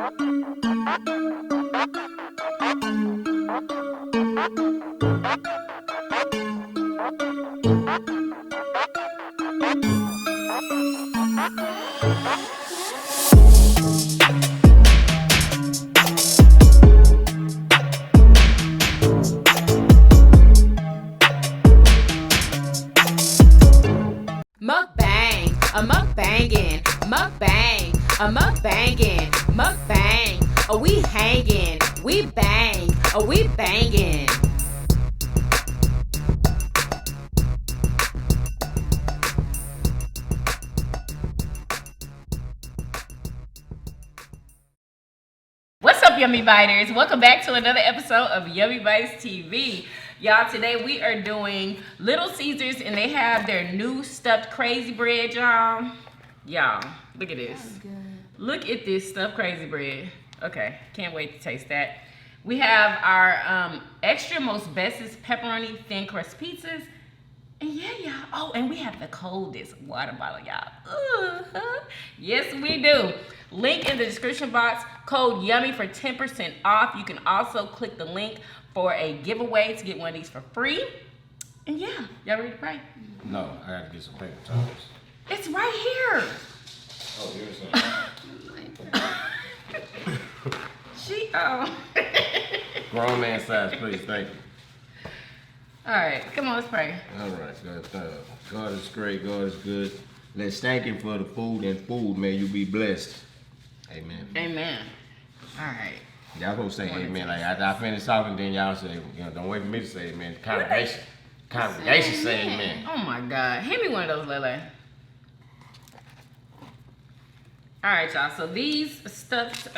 Mukbang, a mukbangin', mukbang, a mukbangin', mukbang. Oh, we hangin', we bang, oh, we bangin'. What's up, Yummy Biters? Welcome back to another episode of YUMMYBITES TV. Y'all, today we are doing Little Caesars, and they have their new stuffed crazy bread, y'all. Y'all, look at this. Look at this stuffed crazy bread. Okay, can't wait to taste that. We have our extra most bestest pepperoni thin crust pizzas. And yeah, y'all. Oh, and we have the coldest water bottle, y'all. Yes, we do. Link in the description box. Code YUMMY for 10% off. You can also click the link for a giveaway to get one of these for free. And yeah, y'all ready to pray? No, I gotta get some paper towels. It's right here. Oh, here's some. Grown man size, please, thank you. All right, come on, let's pray. All right, God is great, God is good. Let's thank Him for the food and food. May you be blessed. Amen. Amen. All right. Y'all gonna say amen. Like after I finish talking, then y'all say, don't wait for me to say amen. Congregation say amen. Oh my God. Hand me one of those, Lele. All right, y'all. So these stuffed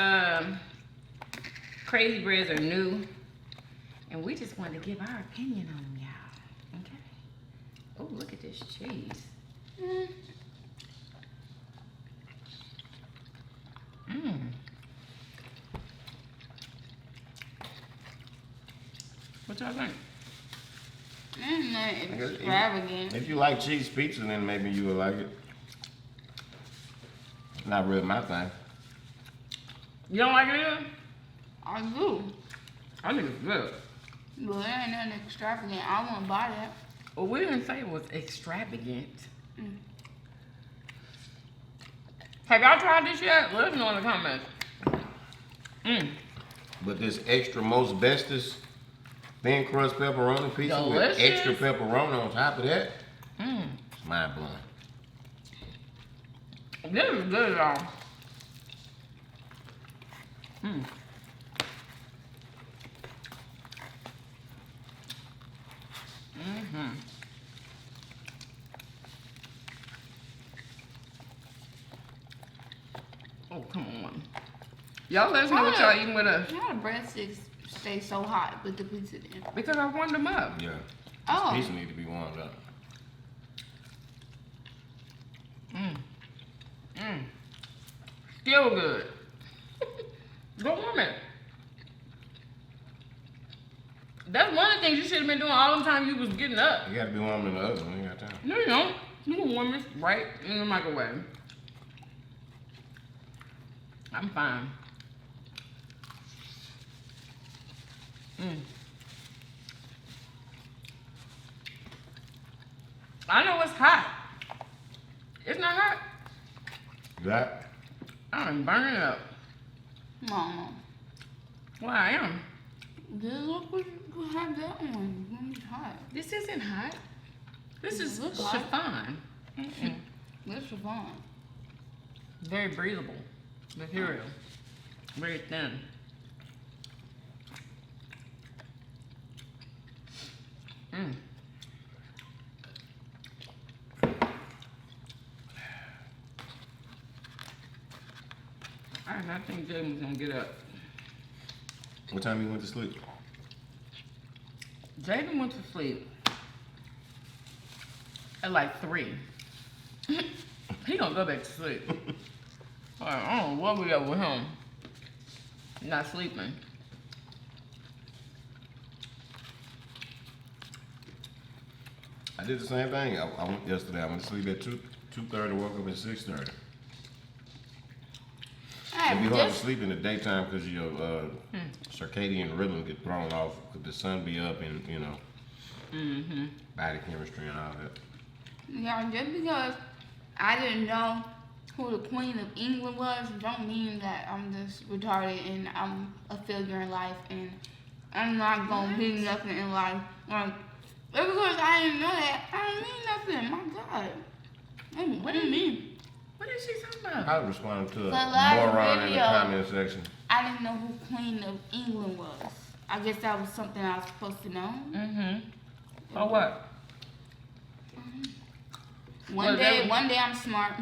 crazy breads are new. And we just wanted to give our opinion on them, y'all. Okay. Oh, look at this cheese. What y'all think? Not extravagant. If you like cheese pizza, then maybe you would like it. Not really my thing. You don't like it either? I do. I think it's good. But it ain't nothing extravagant. I won't buy that. Well, we didn't say it was extravagant. Have y'all tried this yet? Let us know in the comments. But this extra most bestest thin crust pepperoni pizza Delicious. with extra pepperoni on top of that, it's mind blowing. This is good, y'all. Oh, come on. Y'all let us know what y'all eating with us. How the breadsticks stay so hot with the pizza in? Because I warmed them up. Yeah. Oh. This pizza need to be warmed up. Still good. Go warm it. That's one of the things you should have been doing all the time you was getting up. You gotta be warm in the oven. You ain't got time. No, you don't. You can warm it right in the microwave. I'm fine. I know it's hot. It's not hot. That? I'm burning it up. Mama. Well, I am. Just look what you have that one. It's hot. This isn't hot. This is Looks hot. chiffon. This is fine. Very breathable material. Very thin. I did not think Jaden was gonna get up. What time you went to sleep? Jaden went to sleep at like 3. He gonna go back to sleep. I don't know what we got with him. Not sleeping. I did the same thing. I went yesterday. I went to sleep at 2:30, woke up at 6:30. I It'd be hard to sleep in the daytime because your circadian rhythm get thrown off because the sun be up and, you know, body chemistry and all that. Yeah, just because I didn't know who the Queen of England was, don't mean that I'm just retarded and I'm a failure in life and I'm not gonna be nothing in life. Like, just because I didn't know that, I don't mean nothing. My God. What do you mean? What is she talking about? I responded to a last moron in the video, comment section. I didn't know who Queen of England was. I guess that was something I was supposed to know. Or what? One day I'm smart.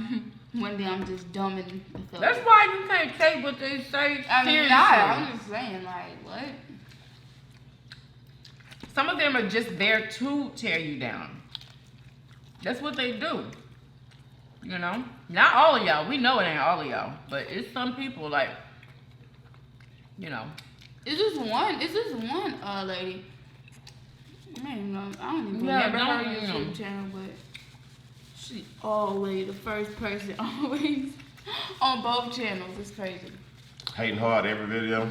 One day I'm just dumb and That's why you can't take what they say I mean, seriously. I'm just saying, like, what? Some of them are just there to tear you down. That's what they do. You know? Not all of y'all. We know it ain't all of y'all. But it's some people, like, you know. It's just one lady. I don't even Yeah, remember her don't, you know. YouTube channel, but she always the first person, always on both channels. It's crazy. Hating hard every video.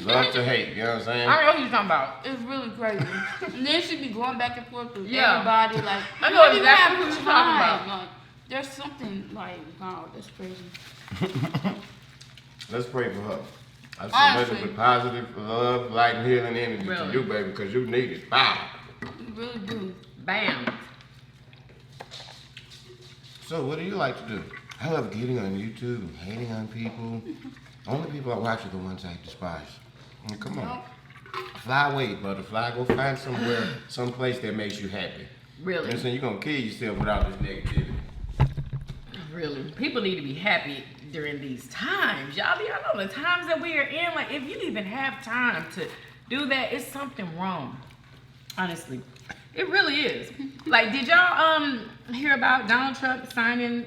Love to hate, you know what I'm saying? I know what you're talking about. It's really crazy. And then she be going back and forth with Yeah. everybody. Like, I know you exactly have what you're talking about. Like, there's something like, wow, that's crazy. Let's pray for her. I see Honestly. nothing but positive love, light, and healing energy Really? to you, baby, because you need it. Bow. You really do. Bam. So, what do you like to do? I love getting on YouTube and hating on people. Only people I watch are the ones I despise. Come on. Fly away, butterfly. Go find someplace that makes you happy. Really. Listen, you're going to kill yourself without this negativity. Really. People need to be happy during these times. Y'all know the times that we are in. Like, if you even have time to do that, it's something wrong. Honestly. It really is. Like, did y'all hear about Donald Trump signing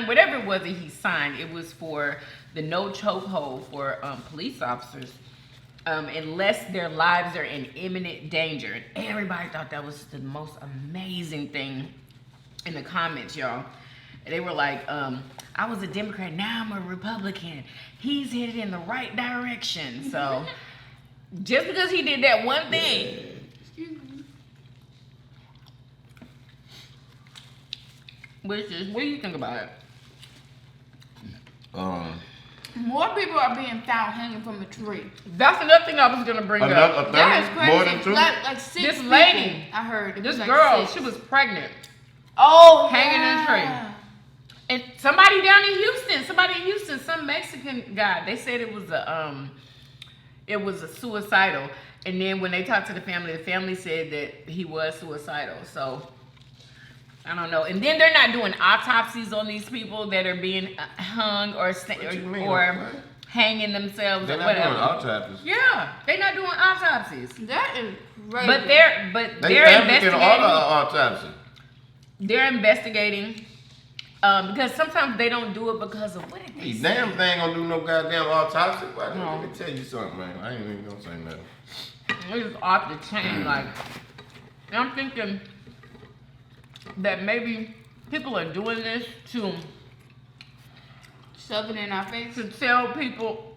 whatever it was that he signed? It was for the no chokehold for police officers unless their lives are in imminent danger. And everybody thought that was the most amazing thing in the comments, y'all. And they were like, I was a Democrat, now I'm a Republican. He's headed in the right direction. So just because he did that one thing. What do you think about it? More people are being found hanging from a tree. That's another thing I was gonna bring up. A That is third? crazy. More than two? Like 6 This people, lady, I heard. It This was like girl, 6. she was pregnant, hanging hanging in a tree. And somebody down in Houston, some Mexican guy, they said it was a suicidal. And then when they talked to the family said that he was suicidal. So I don't know. And then they're not doing autopsies on these people that are being hung or hanging themselves They're or not whatever. doing autopsies. Yeah, they're not doing autopsies. That is crazy. But they're investigating. Autopsy. They're investigating because sometimes they don't do it because of what it Hey, is. damn thing gonna do no goddamn autopsy. Well, No. Let me tell you something, man. I ain't even gonna say nothing. It's off the chain, like. And I'm thinking that maybe people are doing this to shove it in our face. to tell people,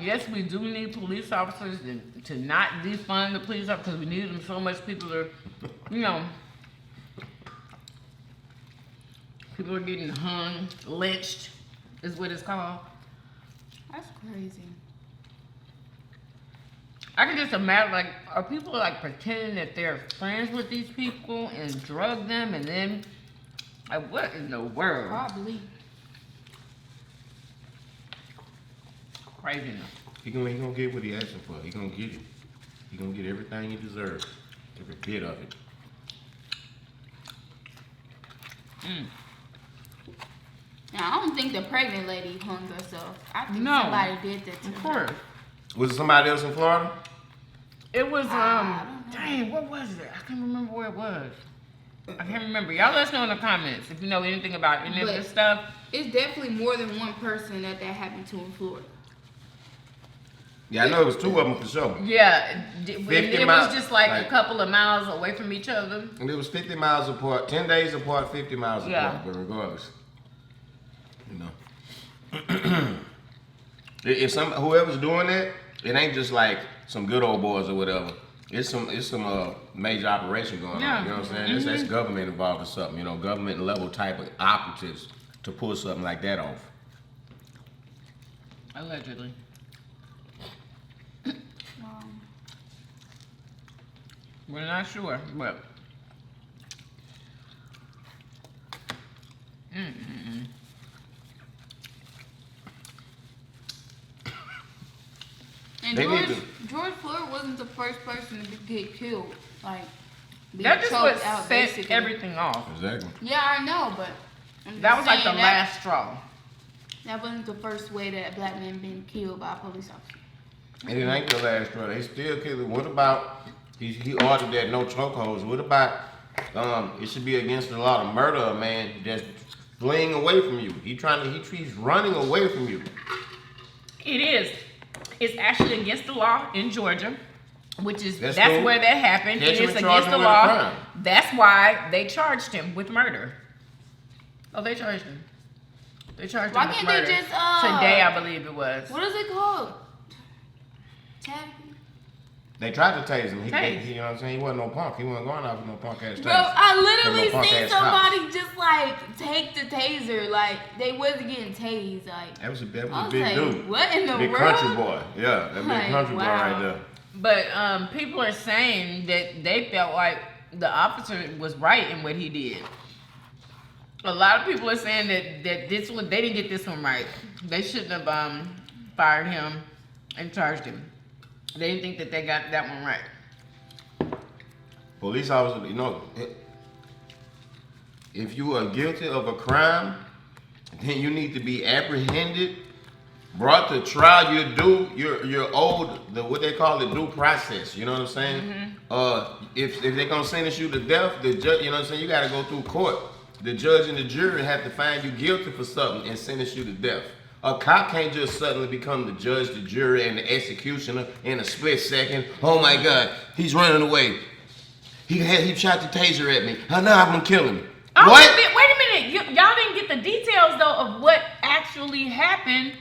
yes, we do need police officers and to not defund the police officers because we need them so much. People are, people are getting hung, lynched, is what it's called. That's crazy. I can just imagine, like, are people like pretending that they're friends with these people and drug them and then, like, what in the world? Probably. Craziness. He gonna get what he asking for. He gonna get it. He gonna get everything he deserves. Every bit of it. Now, I don't think the pregnant lady hung herself. I think No. somebody did that to Of her. course. Was it somebody else in Florida? It was, I don't know. dang, what was it? I can't remember where it was. I can't remember. Y'all let us know in the comments if you know anything about any of But- this stuff. It's definitely more than one person that happened to in Florida. Yeah, I know it was two of them for sure. Yeah, it 50 was miles, just like a like- couple of miles away from each other. And it was 50 miles apart, 10 days apart, 50 miles Yeah. apart, but regardless. You know. If whoever's doing that, it ain't just like some good old boys or whatever. It's some major operation going on. You know what I'm saying? That's government involved or something. You know, government level type of operatives to pull something like that off. Allegedly. We're not sure, but. And George Floyd wasn't the first person to get killed. Like, that just what set basically everything off. Exactly. Yeah, I know, but that was like the last straw. That wasn't the first way that a black man been killed by a police officer. And it ain't the last straw. They still kill it. What about he ordered that no chokeholds? What about it should be against the law to murder a man that's fleeing away from you? He's running away from you. It is. It's actually against the law in Georgia, which is that's cool. where that happened. Catch It is him and against charge the him with a law. crime. That's why they charged him with murder. Oh, they charged him. They charged him with murder. They just today, I believe it was. What is it called? They tried to tase him. He, Tase. you know what I'm saying? He wasn't no punk. He wasn't going out with no punk ass tase. Bro, I literally No seen punk-ass somebody cops. just like take the taser. Like they wasn't getting tased. Like That was a big like, dude. what in the Big world? country boy. Yeah, that big Like, country boy wow. right there. But people are saying that they felt like the officer was right in what he did. A lot of people are saying that this one, they didn't get this one right. They shouldn't have fired him and charged him. They didn't think that they got that one right. Police officer, you know, if you are guilty of a crime, then you need to be apprehended, brought to trial. You're owed what they call the due process. You know what I'm saying? If they're gonna sentence you to death, the judge, you know what I'm saying, you got to go through court. The judge and the jury have to find you guilty for something and sentence you to death. A cop can't just suddenly become the judge, the jury, and the executioner in a split second. Oh my God, he's running away. He shot the taser at me. Now I'm gonna kill him. Oh, What? Wait a minute. Y'all didn't get the details though of what actually happened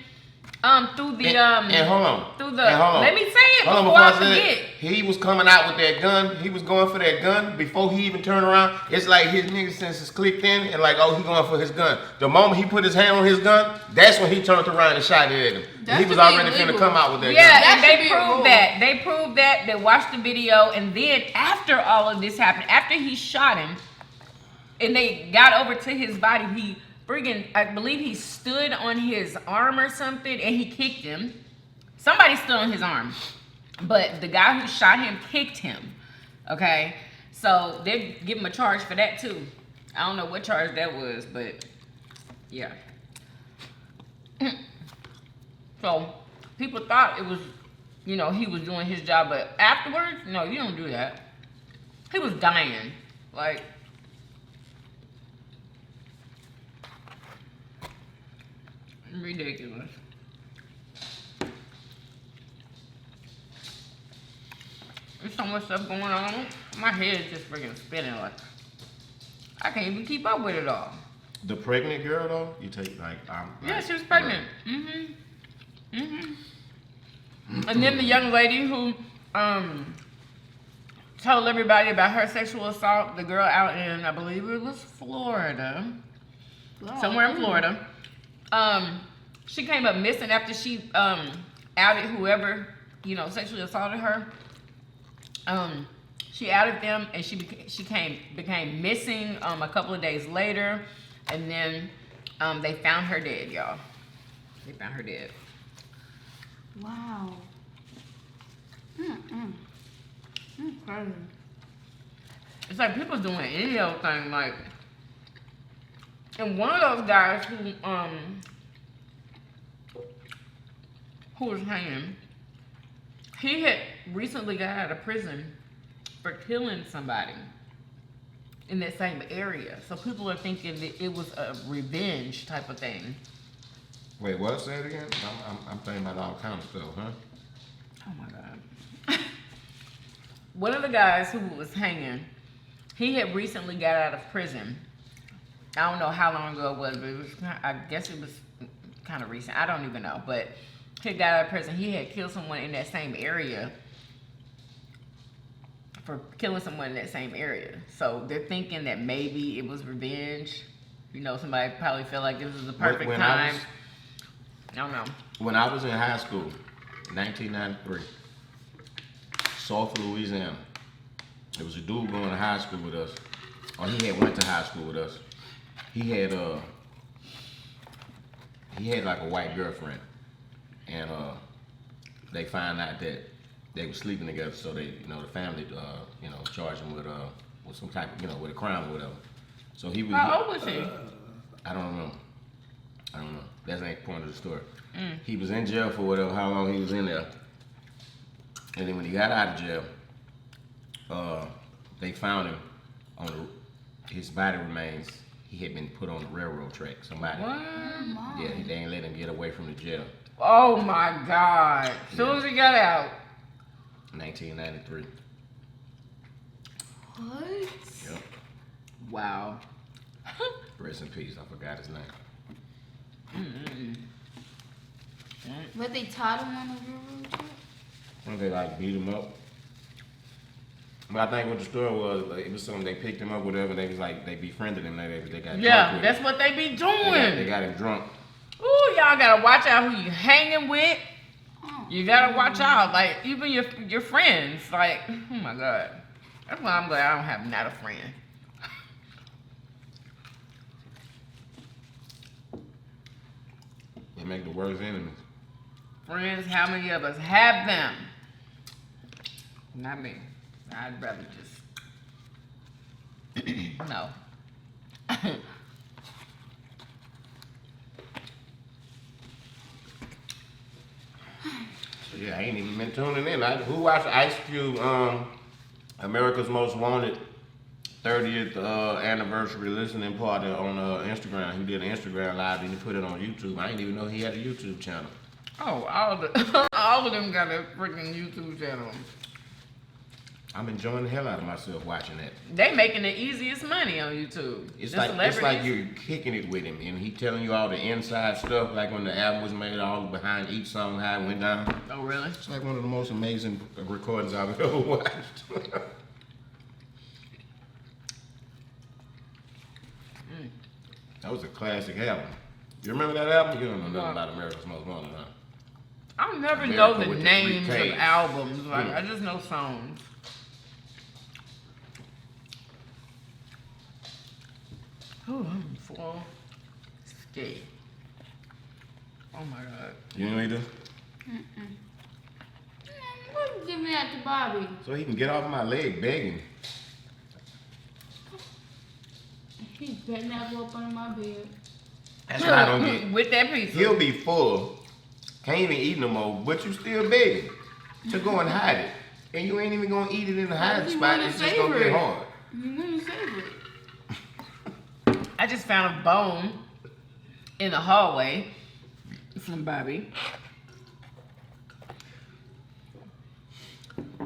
through the And hold on. through the And hold on. let me say it Hold on, before I say that. forget. He was coming out with that gun. He was going for that gun before he even turned around. It's like his nigga senses clicked in and like, oh, he going for his gun. The moment he put his hand on his gun, that's when he turned around and shot it at him. That He was should be already illegal. finna come out with that Yeah, gun. and That should they be a rule. proved that. They proved that. They watched the video, and then after all of this happened, after he shot him, and they got over to his body, he friggin', I believe he stood on his arm or something, and he kicked him. Somebody stood on his arm, but the guy who shot him kicked him. Okay, so they give him a charge for that too. I don't know what charge that was, but yeah. So people thought it was, you know, he was doing his job, but afterwards, no, you don't do that. He was dying, like. Ridiculous. There's so much stuff going on. My head is just freaking spinning. Like, I can't even keep up with it all. The pregnant girl though, you take like, Yeah, she was pregnant. And then the young lady who told everybody about her sexual assault, the girl out in, I believe it was Florida. Somewhere in Florida. She came up missing after she outed whoever, you know, sexually assaulted her. She outed them, and she became missing a couple of days later, and then they found her dead, y'all. They found her dead. Wow. Crazy. It's like people doing any old thing, like. And one of those guys who was hanging, he had recently got out of prison for killing somebody in that same area. So people are thinking that it was a revenge type of thing. Wait, what? Say it again? I'm thinking about all kinds of stuff, huh? Oh my God. One of the guys who was hanging, he had recently got out of prison. I don't know how long ago it was, but it was, I guess it was kind of recent. I don't even know, but he got out of prison. He had killed someone in that same area. For killing someone in that same area. So they're thinking that maybe it was revenge. You know, somebody probably felt like this was the perfect time. I don't know. When I was in high school, 1993, Sulphur, Louisiana, there was a dude going to high school with us. Or he had went to high school with us. He had like a white girlfriend. And they found out that they were sleeping together, so they, the family, charged him with some type of, with a crime or whatever. So he was. How old was he? I don't know. That's the point of the story. He was in jail for whatever, how long he was in there. And then when he got out of jail, they found him on his body remains. He had been put on the railroad track. Somebody. What? Yeah, they ain't let him get away from the jail. Oh my God! As soon as he got out. 1993. What? Yep. Wow. Rest in peace. I forgot his name. But they tied him on the railroad track? I think they like beat him up. But I think what the story was, like, it was something they picked him up, whatever. They was like they befriended him. They got Yeah, drunk with that's him. what they be doing. They got him drunk. Ooh, y'all gotta watch out who you hanging with. You gotta watch out, like even your friends. Like, oh my God, that's why I'm glad I don't have not a friend. They make the worst enemies. Friends, how many of us have them? Not me. I'd rather just no. Yeah, I ain't even been tuning in. Who watched Ice Cube, America's Most Wanted 30th anniversary listening party on Instagram? He did an Instagram live and he put it on YouTube. I didn't even know he had a YouTube channel. Oh, all of them got a freaking YouTube channel. I'm enjoying the hell out of myself watching that. They making the easiest money on YouTube. It's like you're kicking it with him, and he telling you all the inside stuff, like when the album was made, all behind each song, how it went down. Oh, really? It's like one of the most amazing recordings I've ever watched. That was a classic album. You remember that album? You don't know nothing about America's Most Wanted, huh? I never America know the with the names of 3Ks. albums. Like I just know songs. Oh, I'm full. Stay. Oh my God. You know what he do? What give me that to Bobby? So he can get off my leg begging. He's betting that go up under my bed. That's what I don't get. With that pizza. He'll be full, can't even eat no more, but you still begging to go and hide it. And you ain't even gonna eat it in the hiding spot, it's just gonna get hard. You want to save it. I just found a bone in the hallway from Bobby.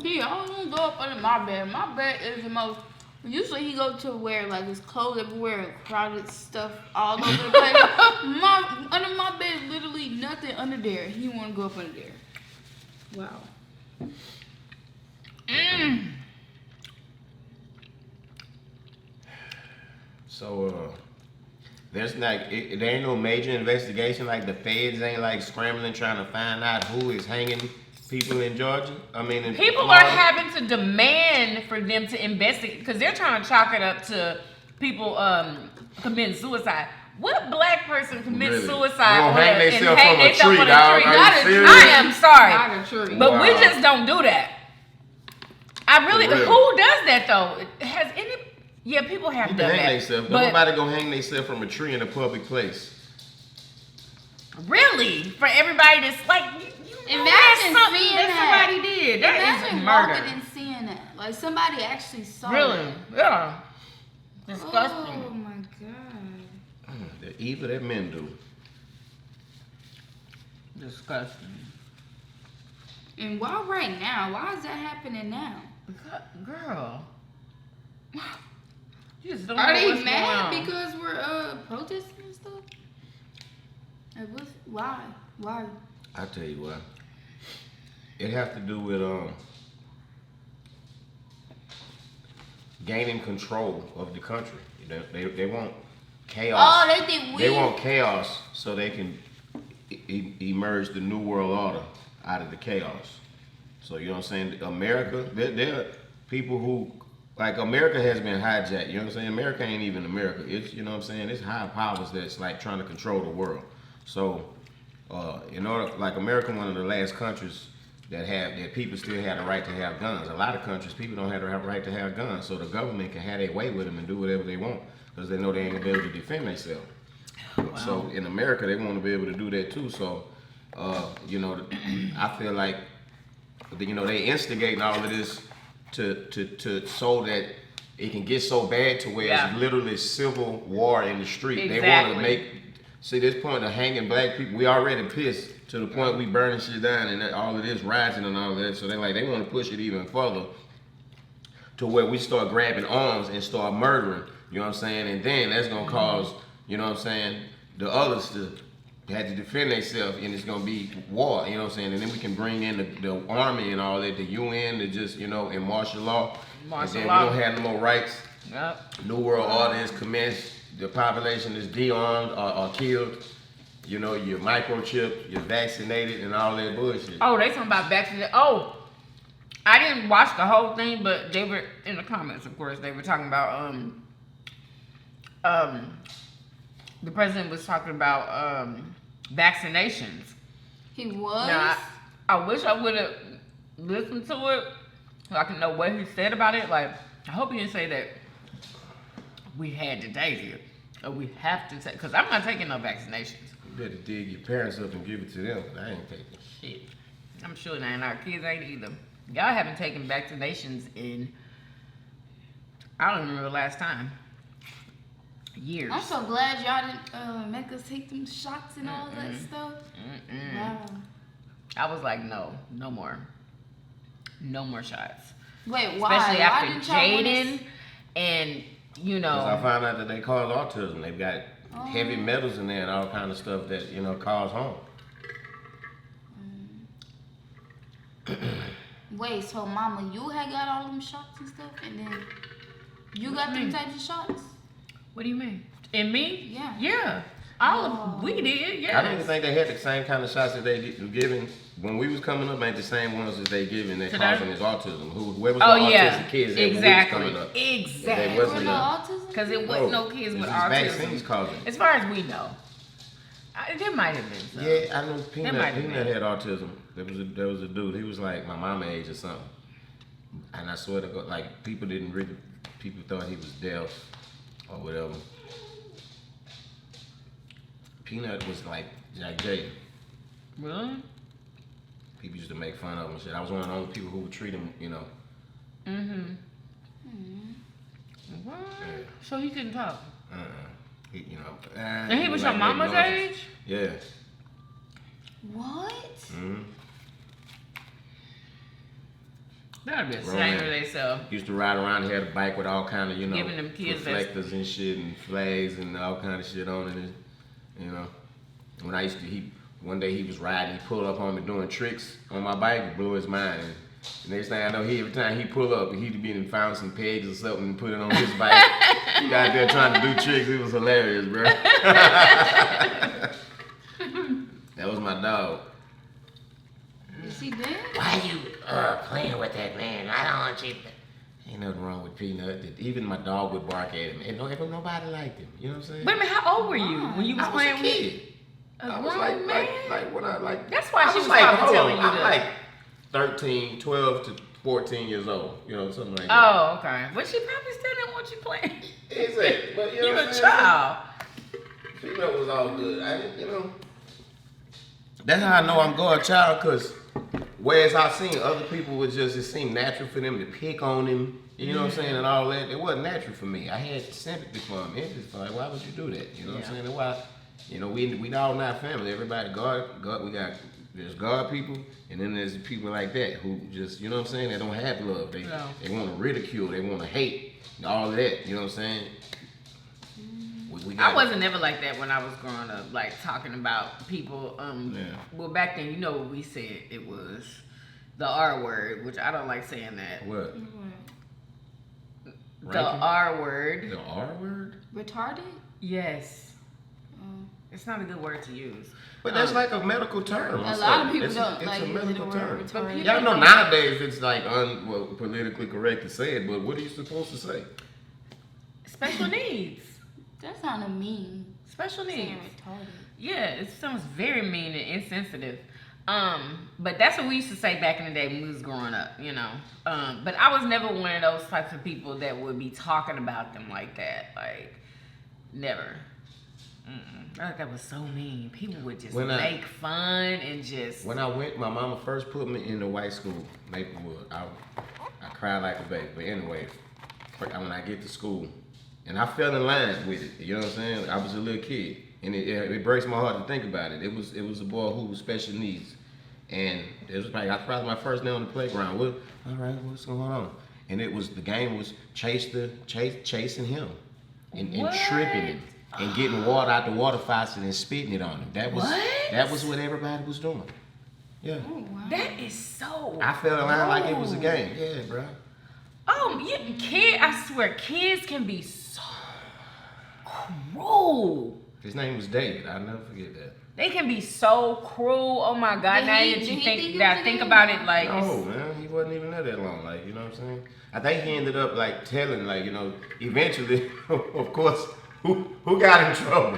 He always don't go up under my bed. My bed is the most. Usually he go to where like his clothes everywhere and crowded stuff all over the place. Under my bed, literally nothing under there. He want to go up under there. Wow. So there's like there ain't no major investigation, like the feds ain't like scrambling trying to find out who is hanging people in Georgia. I mean, in People Florida. are having to demand for them to investigate because they're trying to chalk it up to people committing suicide. What black person commits Really? suicide Gonna hang and themselves hang from a themselves tree, on a dog? tree? Are you Not a- serious? I am sorry, Not a tree. but we Wow. just don't do that. I really, For real. who does that though? Has any? Yeah, people have People done hang that. themselves. But Nobody gonna hang themselves from a tree in a public place. really, for everybody that's like, you know Imagine that's something seeing that that. somebody did. That is Imagine murder. walking and seeing that. Like somebody actually saw Really? it. Yeah. Disgusting. Oh my god. The evil that men do. Disgusting. And why right now? Why is that happening now? Girl. You just don't Are know they what's mad going on. because we're protesting and stuff? It was why? Why? I tell you why. It has to do with gaining control of the country. You know, they want chaos. Oh, they think They want chaos so they can emerge the new world order out of the chaos. So you know what I'm saying? America, there are people who, like, America has been hijacked. You know what I'm saying? America ain't even America. It's, you know what I'm saying? It's high powers that's like trying to control the world. So in order, like, America, one of the last countries that people still had the right to have guns. A lot of countries, people don't have the right to have guns, so the government can have their way with them and do whatever they want because they know they ain't gonna be able to defend themselves. Wow. So in America, they want to be able to do that too. So, you know, I feel like, you know, they instigating all of this to so that it can get so bad to where it's literally civil war in the street. Exactly. They want to see this point of hanging black people. We already pissed to the point we burning shit down and all of this rising and all of that. So they want to push it even further to where we start grabbing arms and start murdering. You know what I'm saying? And then that's gonna cause, you know what I'm saying, the others to have to defend themselves, and it's gonna be war. You know what I'm saying? And then we can bring in the army and all that, the UN, to just, you know, and martial law. And then we don't have no more rights. Yep. New world order is commenced. The population is de-armed or killed. You know, you're microchipped, you're vaccinated, and all that bullshit. Oh, they talking about vaccinated. Oh, I didn't watch the whole thing, but they were in the comments, of course. They were talking about the president was talking about vaccinations. He was. Now, I wish I would have listened to it so I can know what he said about it. Like, I hope he didn't say that we had to take it or we have to take, because I'm not taking no vaccinations. You better dig your parents up and give it to them. I ain't taking Shit. I'm sure now, and our kids ain't either. Y'all haven't taken vaccinations in, I don't remember the last time. Years. I'm so glad y'all didn't make us take them shots and all that stuff. Wow. I was like, no more. No more shots. Wait, why? Especially Why after didn't y'all Jaden and, you know. Because I found out that they cause autism. They've got heavy metals in there and all kind of stuff that, you know, cause harm. Wait, so mama, you had got all them shots and stuff, and then you got them types of shots? What do you mean? And me? Yeah. Yeah. All of we did, yeah. I don't even think they had the same kind of shots that they were giving when we was coming up. Ain't the same ones that they giving that causing this autism. Where was the autistic kids that exactly. when we was coming up? Exactly. There wasn't autism? Because it wasn't no kids with autism. Vaccines causing it. As far as we know. There might have been some. Yeah, I know Peanut had autism. There was a dude. He was like my mama age or something. And I swear to God, like, people thought he was deaf or whatever. Peanut was like Jaden. Really? People used to make fun of him and shit. I was one of the only people who would treat him, you know. What? Yeah. So he couldn't talk? He, you know. And he was your mama's age? Yeah. What? That'd be a shame of themselves. Used to ride around. He had a bike with all kind of, you know, Giving them kids reflectors and shit and flags and all kind of shit on it. And, you know, when I used to, one day he was riding, he pulled up on me doing tricks on my bike, it blew his mind. And the next thing I know, every time he pull up, he'd be and found some pegs or something and put it on his bike. He out there trying to do tricks. It was hilarious, bro. That was my dog. Is he dead? Why you playing with that man? I don't want you to. Ain't nothing wrong with Peanut. Even my dog would bark at him. And nobody liked him. You know what I'm saying? Wait a minute, how old were you when you was playing with him? I was like when I like. That's why she was like, probably telling you I'm that. like 13, 12 to 14 years old. You know, something like that. Oh, okay. But she probably still didn't want you playing. Exactly. But you know You're what a I'm saying? child. Peanut was all good. I didn't, you know. That's how I know I'm going child, because whereas I've seen other people it seemed natural for them to pick on him, you know what I'm saying, and all that. It wasn't natural for me. I had sympathy for him. It's just like, why would you do that? You know what I'm saying? And why, you know, we all not family. Everybody, God, there's God people, and then there's people like that who just, you know what I'm saying, they don't have love. They want to ridicule, they want to hate, all of that, you know what I'm saying? we got. I wasn't never like that when I was growing up, like talking about people. Well, back then, you know what we said? It was the R word, which I don't like saying that. What? The R word. The R word? Retarded? Yes. It's not a good word to use. But that's like a medical term. A lot of people don't it's like a medical term. retarded. Y'all know nowadays it's like politically correct to say it, but what are you supposed to say? Special needs. That sounded mean. Special needs. Saying retarded. Yeah, it sounds very mean and insensitive. But that's what we used to say back in the day when we was growing up, you know. But I was never one of those types of people that would be talking about them like that. Like, never. I thought that was so mean. People would just make fun and just. When I went, my mama first put me in the white school, Maplewood. I cried like a baby. But anyway, when I get to school, and I fell in line with it. You know what I'm saying? I was a little kid, and it breaks my heart to think about it. It was a boy who was special needs, and it was like probably my first day on the playground. All right, what's going on? And the game was chasing him, and tripping him. And getting water out the water faucet and spitting it on him. That was what everybody was doing. Yeah. Oh, wow. That is so. I fell in line like it was a game. Yeah, bro. I swear, kids can be so cruel. His name was David. I'll never forget that. They can be so cruel. Oh my God! Now that you think about it, like no, man, he wasn't even there that long. Like, you know what I'm saying? I think he ended up like telling, like, you know, eventually, of course. Who got in trouble?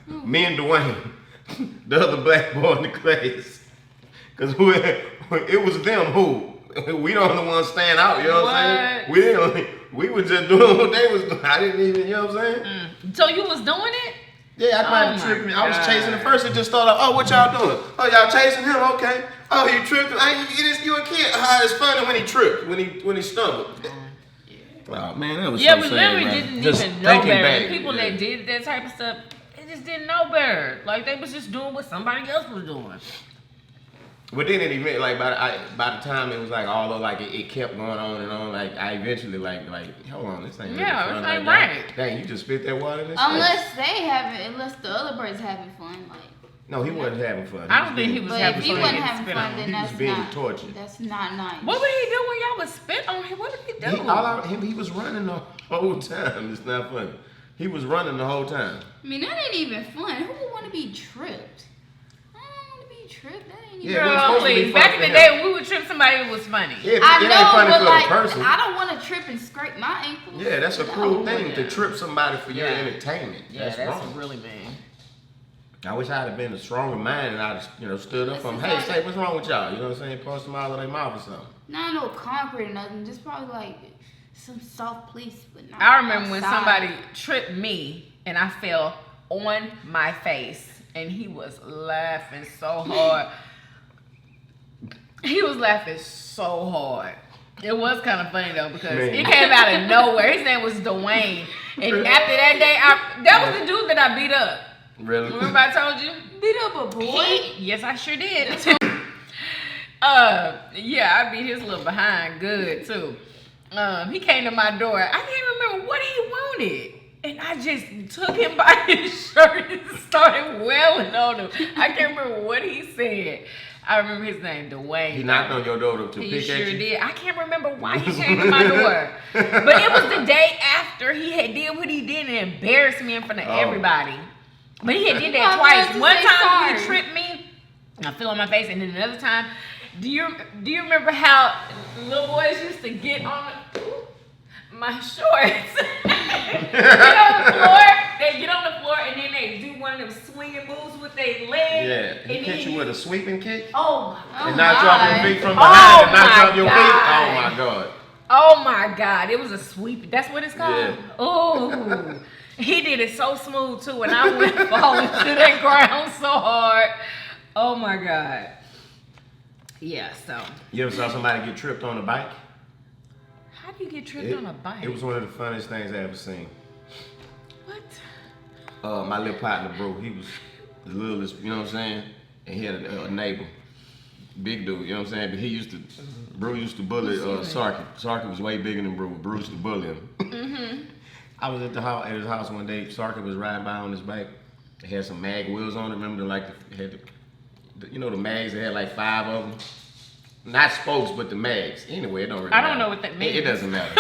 Me and Dwayne, the other black boy in the class. Because it was them who. We the only ones stand out, you know what I'm saying? We were just doing what they was doing. I didn't even, you know what I'm saying? So you was doing it? Yeah, I might have tripped me. I was chasing the first. It just started off, what y'all doing? Oh, y'all chasing him? Okay. Oh, he tripped. You a kid. It's funny when he tripped, when he stumbled. Oh man, that was so sad, we literally didn't even know better. People that did that type of stuff, they just didn't know better. Like they was just doing what somebody else was doing. But then it like by the time it was like although like it kept going on and on, like I eventually like hold on, this ain't really fun. It's ain't right. Dang, you just spit that water in this unless the other birds having fun, like. No, he wasn't having fun. I don't think he was having fun. If he wasn't having fun, then that's being tortured. That's not nice. What would he do when y'all would spit on him? What did he do? He was running the whole time. It's not funny. He was running the whole time. I mean, that ain't even fun. Who would want to be tripped? I don't want to be tripped. That ain't even Girl, please. Back in the day when we would trip somebody, it was funny. Yeah, I it know, ain't funny but for like, the person. I don't want to trip and scrape my ankles. Yeah, that's a cruel thing to trip somebody for your entertainment. Yeah, that's wrong. really mean. I wish I had been a stronger man and I'd stood up for them. Hey, say what's wrong with y'all? You know what I'm saying? Punch them out of their mouth or something. Not no concrete or nothing. Just probably like some soft place, but not. I remember when outside. somebody tripped me and I fell on my face and he was laughing so hard. He was laughing so hard. It was kind of funny though because it came out of nowhere. His name was Dwayne, and after that day, that was the dude that I beat up. Really? Remember I told you? Beat up a boy? Yes, I sure did. Yeah, I beat his little behind good too. He came to my door. I can't remember what he wanted. And I just took him by his shirt and started wailing on him. I can't remember what he said. I remember his name, Dwayne. He knocked on your door to pick at you? He sure did. I can't remember why he came to my door. But it was the day after he had did what he did and embarrassed me in front of everybody. But he had did that twice. One time he tripped me, I fell on my face, and then another time, do you remember how little boys used to get on my shorts? Get on the floor. They get on the floor and then they do one of them swinging moves with their leg. Yeah, he hit you with a sweeping kick? Oh my God. And knocked you off your feet from behind and knocked you off your feet? Oh my God. Oh my God. It was a sweep. That's what it's called? Yeah. Oh. He did it so smooth too, and I went falling to that ground so hard. Oh my God. Yeah, so. You ever saw somebody get tripped on a bike? How do you get tripped on a bike? It was one of the funniest things I ever seen. What? My little partner, bro, he was the littlest, you know what I'm saying? And he had a neighbor, big dude, you know what I'm saying? But Bro used to bully Sarky. Sarky was way bigger than Bro. Bro used to bully him. I was at his house one day. Sarkin was riding by on his bike. It had some mag wheels on it. Remember, the mags that had like 5 of them. Not spokes, but the mags. Anyway, it don't really matter. I don't know what that means. It doesn't matter.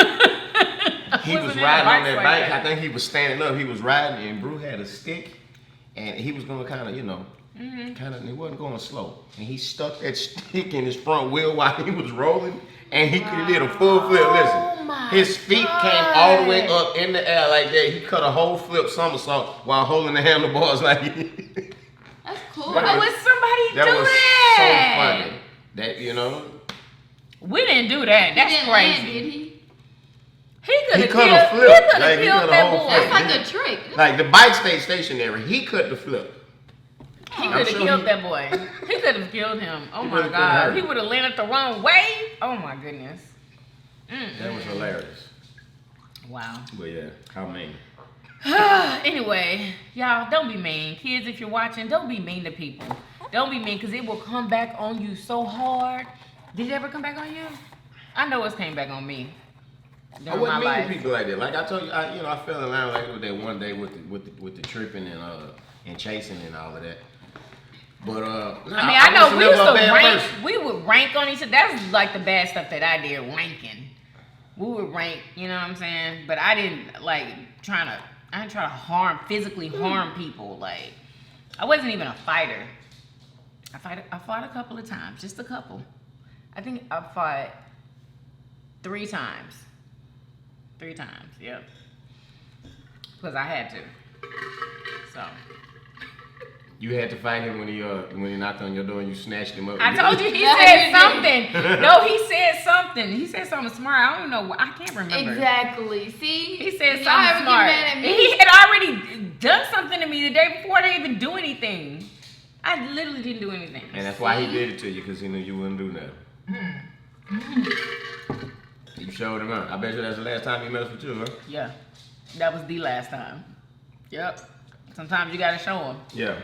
He was riding on that bike. I think he was standing up. He was riding, and Brew had a stick, and he was going to kind of, he wasn't going slow. And he stuck that stick in his front wheel while he was rolling, and he did a full flip. Listen, his feet came all the way up in the air like that. He cut a whole flip somersault while holding the handlebars like That's cool. Why would somebody do that? That was so funny. That, We didn't do that. That's he didn't crazy. land, did he? He could have cut killed, a flip. he could Like, have he killed cut a that whole boy. flip. That's like a trick. Like the bike stayed stationary. He cut the flip. He could have killed that boy. He could have killed him. Oh my God. He would have landed the wrong way. Oh my goodness. That was hilarious. Wow. But yeah, how mean. Anyway, y'all, don't be mean. Kids, if you're watching, don't be mean to people. Don't be mean, because it will come back on you so hard. Did it ever come back on you? I know it's came back on me. I wouldn't mean to people like that. Like I told you, I fell in line like that one day with the tripping and chasing and all of that. But I know we used to rank. We would rank on each other. That's like the bad stuff that I did, ranking. We would rank, you know what I'm saying? But I didn't I didn't try to physically harm people. Like, I wasn't even a fighter. I fought a couple of times, just a couple. I think I fought 3 times. 3 times, yep. Because I had to. So. You had to fight him when he knocked on your door and you snatched him up. I told you he said something. No, he said something. He said something smart. I don't know. I can't remember. Exactly. See? He said Y'all something ever smart. get mad at me? He had already done something to me the day before I didn't even do anything. I literally didn't do anything. And that's why he did it to you, because he knew you wouldn't do that. You showed him up. I bet you that's the last time he messed with you, huh? Yeah. That was the last time. Yep. Sometimes you gotta show him. Yeah.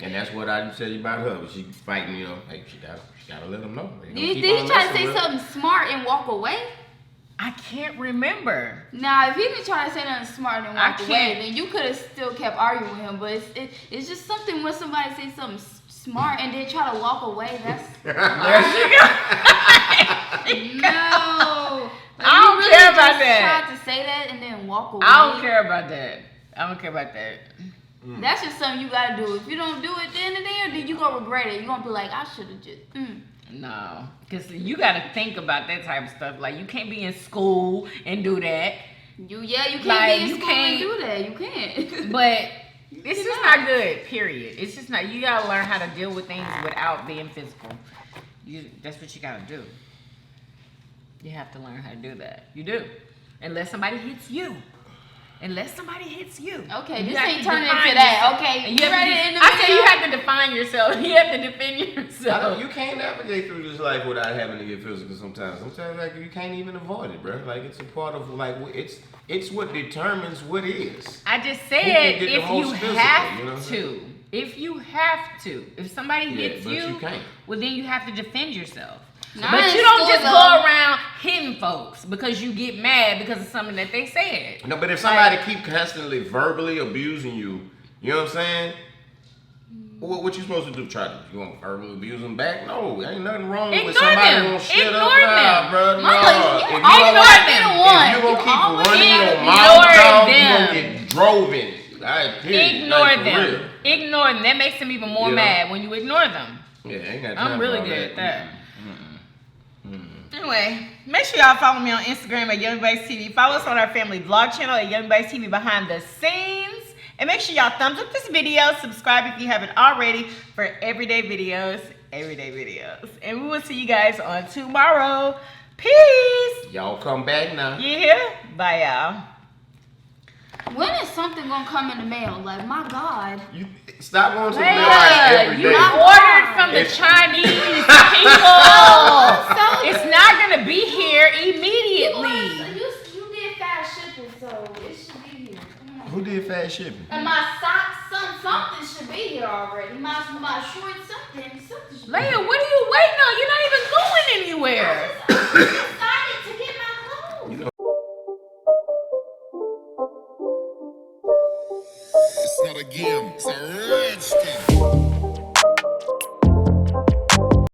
And that's what I said about her. She fighting, hey, she gotta let him know. Did he try to say something smart and walk away? I can't remember. Nah, if he didn't try to say nothing smart and walk I away, can't. then you could have still kept arguing with him. But it's just something when somebody says something smart and then try to walk away. That's There she go. no. I don't You care about just that. Tried to say that and then walk away. I don't care about that. I don't care about that. That's just something you gotta do. If you don't do it then and there, then you gonna regret it. You gonna be like, I should have just. No, because you got to think about that type of stuff. Like, you can't be in school and do that. You can't Like, be in you school can't- and do that. You can't. But it's just not good, period. It's just not. You got to learn how to deal with things without being physical. That's what you got to do. You have to learn how to do that. You do. Unless somebody hits you. Unless somebody hits you. Okay, You this have ain't to turning define into that. yourself. Okay, And you have to ready in the I said you video? have to define yourself. You have to defend yourself. You can't navigate through this life without having to get physical sometimes. Sometimes like you can't even avoid it, bro. Like it's a part of it's what determines what is. I just Who said can get the if you most physical, have you know what I'm to. saying? If you have to. If somebody hits but you can't. well then you have to defend yourself. Nah, But it's you don't still just go around hitting folks because you get mad because of something that they said. No, but if somebody keep constantly verbally abusing you, you know what I'm saying? What you supposed to do? You want to verbally abuse them back? No, ain't nothing wrong with Ignore somebody them. won't shut Ignore up. Nah, them. bro. Mama, Nah. you If always them. be the one. If you gonna keep always running your be- mouth down, you them. gonna get drove in. Ignore Like, for them. real. Ignore them. That makes them even more You know? mad when you ignore them. Yeah, ain't got I'm time really for all good at that. Mm-mm. Anyway, make sure y'all follow me on Instagram at YUMMYBITESTV. Follow us on our family vlog channel at YUMMYBITESTV behind the scenes. And make sure y'all thumbs up this video. Subscribe if you haven't already for everyday videos. And we will see you guys on tomorrow. Peace. Y'all come back now. You hear? Bye, y'all. When is something gonna come in the mail? Like, my God. You stop going to the mail Leia, every you day. ordered from the It's- Chinese people. So It's not gonna be here immediately. You did fast shipping, so it should be here. Come on. Who did fast shipping? And my socks, something should be here already. My shorts, something should be Leia, what are you waiting on? You're not even going anywhere.